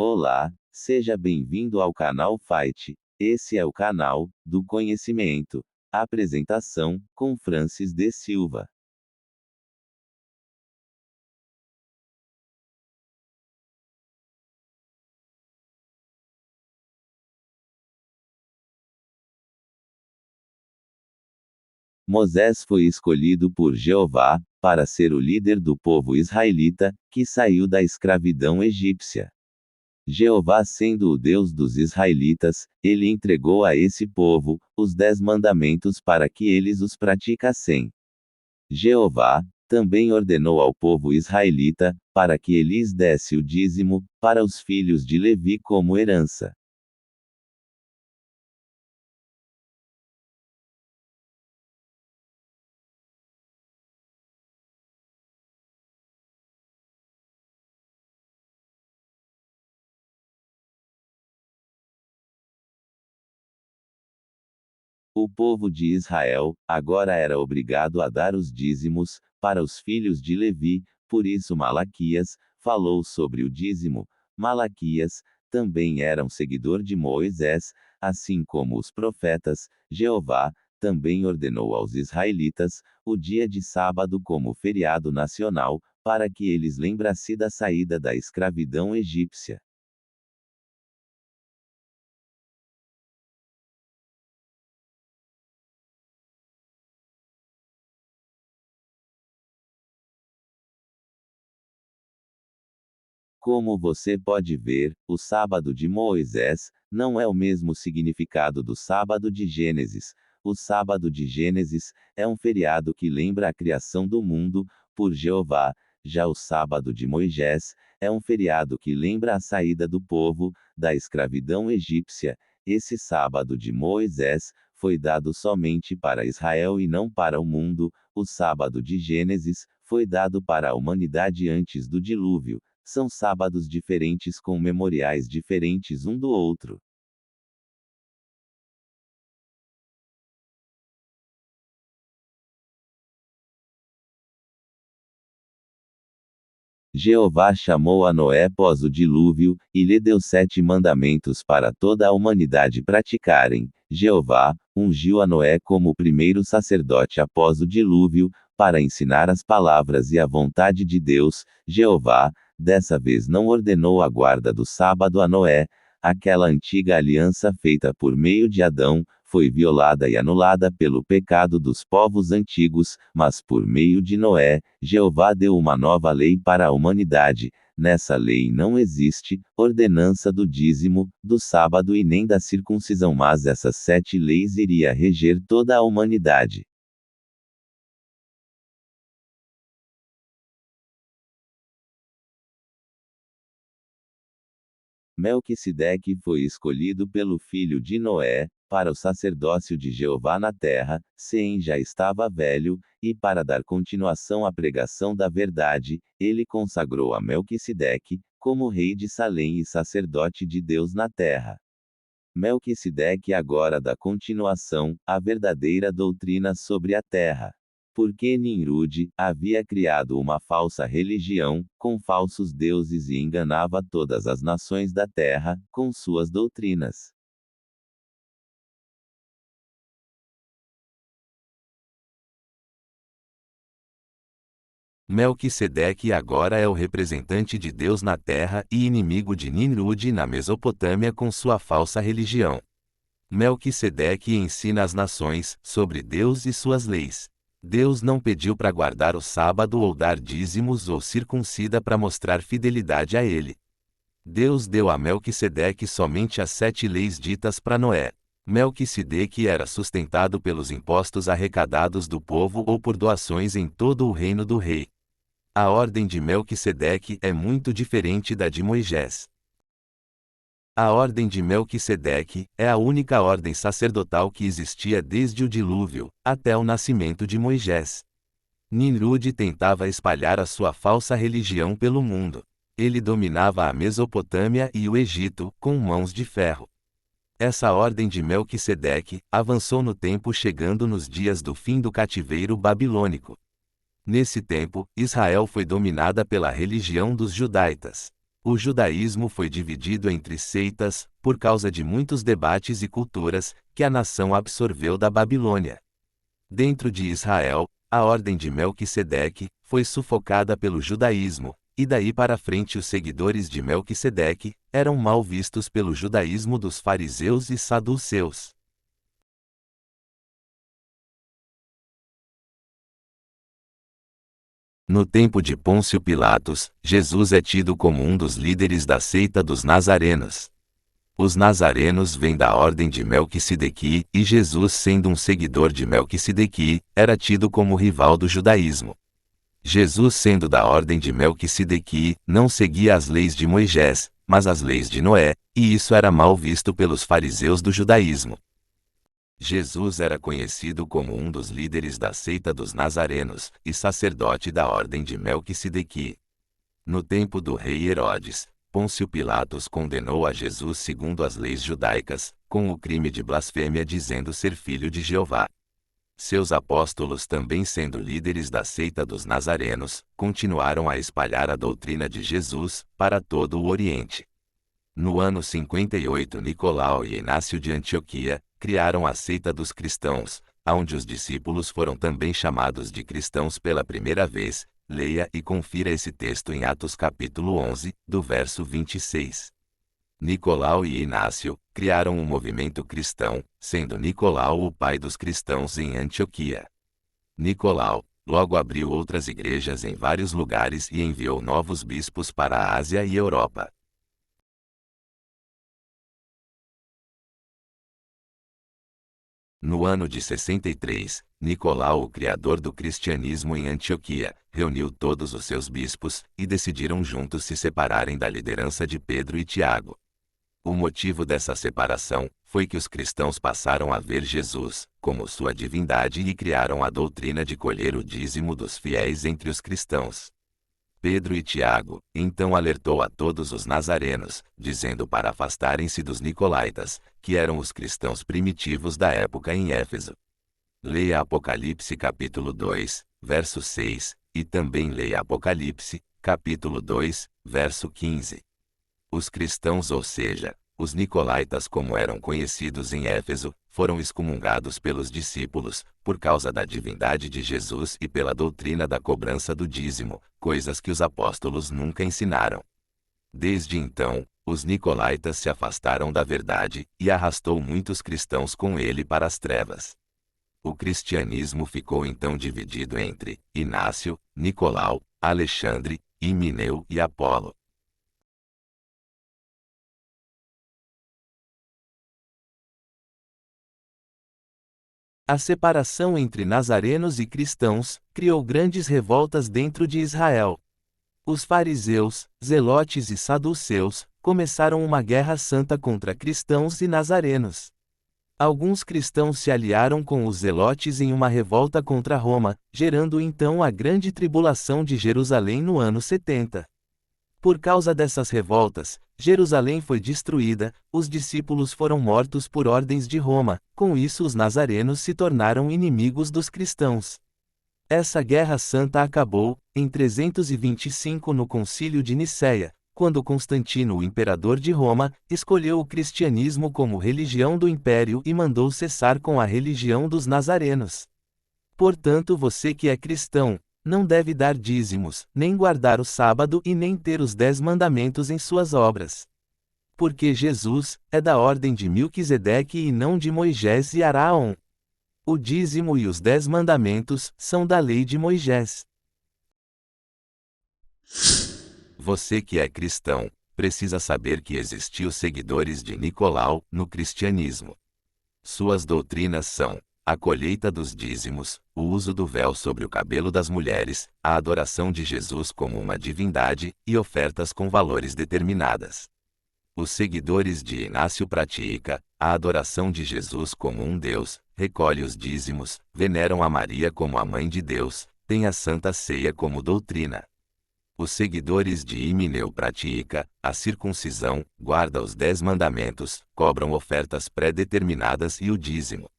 Olá, seja bem-vindo ao canal Fight. Esse é o canal do conhecimento. Apresentação com Francis de Silva. Moisés foi escolhido por Jeová para ser o líder do povo israelita, que saiu da escravidão egípcia. Jeová sendo o Deus dos israelitas, ele entregou a esse povo os 10 mandamentos para que eles os praticassem. Jeová também ordenou ao povo israelita, para que lhes desse o dízimo, para os filhos de Levi como herança. O povo de Israel, agora era obrigado a dar os dízimos, para os filhos de Levi, por isso Malaquias falou sobre o dízimo. Malaquias também era um seguidor de Moisés, assim como os profetas. Jeová também ordenou aos israelitas o dia de sábado como feriado nacional, para que eles lembrassem da saída da escravidão egípcia. Como você pode ver, o sábado de Moisés não é o mesmo significado do sábado de Gênesis. O sábado de Gênesis é um feriado que lembra a criação do mundo por Jeová. Já o sábado de Moisés é um feriado que lembra a saída do povo da escravidão egípcia. Esse sábado de Moisés foi dado somente para Israel e não para o mundo. O sábado de Gênesis foi dado para a humanidade antes do dilúvio. São sábados diferentes com memoriais diferentes um do outro. Jeová chamou a Noé pós o dilúvio, e lhe deu 7 mandamentos para toda a humanidade praticarem. Jeová ungiu a Noé como o primeiro sacerdote após o dilúvio, para ensinar as palavras e a vontade de Deus. Jeová, dessa vez não ordenou a guarda do sábado a Noé. Aquela antiga aliança feita por meio de Adão, foi violada e anulada pelo pecado dos povos antigos, mas por meio de Noé, Jeová deu uma nova lei para a humanidade. Nessa lei não existe ordenança do dízimo, do sábado e nem da circuncisão, mas essas 7 leis iria reger toda a humanidade. Melquisedeque foi escolhido pelo filho de Noé, para o sacerdócio de Jeová na terra. Sem já estava velho, e para dar continuação à pregação da verdade, ele consagrou a Melquisedeque, como rei de Salém e sacerdote de Deus na terra. Melquisedeque agora dá continuação à verdadeira doutrina sobre a terra. Porque Nimrud havia criado uma falsa religião, com falsos deuses e enganava todas as nações da terra, com suas doutrinas. Melquisedeque agora é o representante de Deus na terra e inimigo de Nimrud na Mesopotâmia com sua falsa religião. Melquisedeque ensina às nações sobre Deus e suas leis. Deus não pediu para guardar o sábado ou dar dízimos ou circuncida para mostrar fidelidade a ele. Deus deu a Melquisedeque somente as 7 leis ditas para Noé. Melquisedeque era sustentado pelos impostos arrecadados do povo ou por doações em todo o reino do rei. A ordem de Melquisedeque é muito diferente da de Moisés. A ordem de Melquisedeque é a única ordem sacerdotal que existia desde o dilúvio, até o nascimento de Moisés. Nimrud tentava espalhar a sua falsa religião pelo mundo. Ele dominava a Mesopotâmia e o Egito, com mãos de ferro. Essa ordem de Melquisedeque avançou no tempo, chegando nos dias do fim do cativeiro babilônico. Nesse tempo, Israel foi dominada pela religião dos judaítas. O judaísmo foi dividido entre seitas, por causa de muitos debates e culturas, que a nação absorveu da Babilônia. Dentro de Israel, a ordem de Melquisedeque foi sufocada pelo judaísmo, e daí para frente os seguidores de Melquisedeque eram mal vistos pelo judaísmo dos fariseus e saduceus. No tempo de Pôncio Pilatos, Jesus é tido como um dos líderes da seita dos Nazarenos. Os Nazarenos vêm da ordem de Melquisedeque, e Jesus, sendo um seguidor de Melquisedeque, era tido como rival do judaísmo. Jesus, sendo da ordem de Melquisedeque, não seguia as leis de Moisés, mas as leis de Noé, e isso era mal visto pelos fariseus do judaísmo. Jesus era conhecido como um dos líderes da seita dos Nazarenos, e sacerdote da ordem de Melquisedeque. No tempo do rei Herodes, Pôncio Pilatos condenou a Jesus segundo as leis judaicas, com o crime de blasfêmia dizendo ser filho de Jeová. Seus apóstolos, também sendo líderes da seita dos Nazarenos, continuaram a espalhar a doutrina de Jesus para todo o Oriente. No ano 58, Nicolau e Inácio de Antioquia criaram a seita dos cristãos, onde os discípulos foram também chamados de cristãos pela primeira vez. Leia e confira esse texto em Atos capítulo 11, do verso 26. Nicolau e Inácio criaram um movimento cristão, sendo Nicolau o pai dos cristãos em Antioquia. Nicolau logo abriu outras igrejas em vários lugares e enviou novos bispos para a Ásia e Europa. No ano de 63, Nicolau, o criador do cristianismo em Antioquia, reuniu todos os seus bispos, e decidiram juntos se separarem da liderança de Pedro e Tiago. O motivo dessa separação foi que os cristãos passaram a ver Jesus como sua divindade e criaram a doutrina de colher o dízimo dos fiéis entre os cristãos. Pedro e Tiago, então, alertou a todos os nazarenos, dizendo para afastarem-se dos nicolaítas, que eram os cristãos primitivos da época em Éfeso. Leia Apocalipse capítulo 2, verso 6, e também leia Apocalipse, capítulo 2, verso 15. Os cristãos, ou seja, os nicolaítas, como eram conhecidos em Éfeso, foram excomungados pelos discípulos, por causa da divindade de Jesus e pela doutrina da cobrança do dízimo, coisas que os apóstolos nunca ensinaram. Desde então, os nicolaítas se afastaram da verdade, e arrastou muitos cristãos com ele para as trevas. O cristianismo ficou então dividido entre Inácio, Nicolau, Alexandre, Himeneu e Apolo. A separação entre nazarenos e cristãos criou grandes revoltas dentro de Israel. Os fariseus, zelotes e saduceus começaram uma guerra santa contra cristãos e nazarenos. Alguns cristãos se aliaram com os zelotes em uma revolta contra Roma, gerando então a grande tribulação de Jerusalém no ano 70. Por causa dessas revoltas, Jerusalém foi destruída, os discípulos foram mortos por ordens de Roma, com isso os nazarenos se tornaram inimigos dos cristãos. Essa guerra santa acabou, em 325 no Concílio de Nicéia, quando Constantino, o imperador de Roma, escolheu o cristianismo como religião do império e mandou cessar com a religião dos nazarenos. Portanto, você que é cristão, não deve dar dízimos, nem guardar o sábado e nem ter os 10 mandamentos em suas obras. Porque Jesus é da ordem de Melquisedeque e não de Moisés e Araão. O dízimo e os 10 mandamentos são da lei de Moisés. Você que é cristão, precisa saber que existiu seguidores de Nicolau no cristianismo. Suas doutrinas são a colheita dos dízimos, o uso do véu sobre o cabelo das mulheres, a adoração de Jesus como uma divindade, e ofertas com valores determinadas. Os seguidores de Inácio praticam a adoração de Jesus como um Deus, recolhe os dízimos, veneram a Maria como a Mãe de Deus, tem a Santa Ceia como doutrina. Os seguidores de Himeneu praticam a circuncisão, guardam os 10 mandamentos, cobram ofertas pré-determinadas e o dízimo.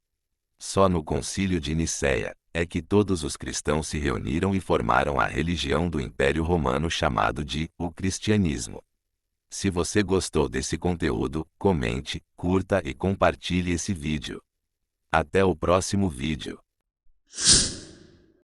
Só no Concílio de Nicéia é que todos os cristãos se reuniram e formaram a religião do Império Romano chamado de o cristianismo. Se você gostou desse conteúdo, comente, curta e compartilhe esse vídeo. Até o próximo vídeo.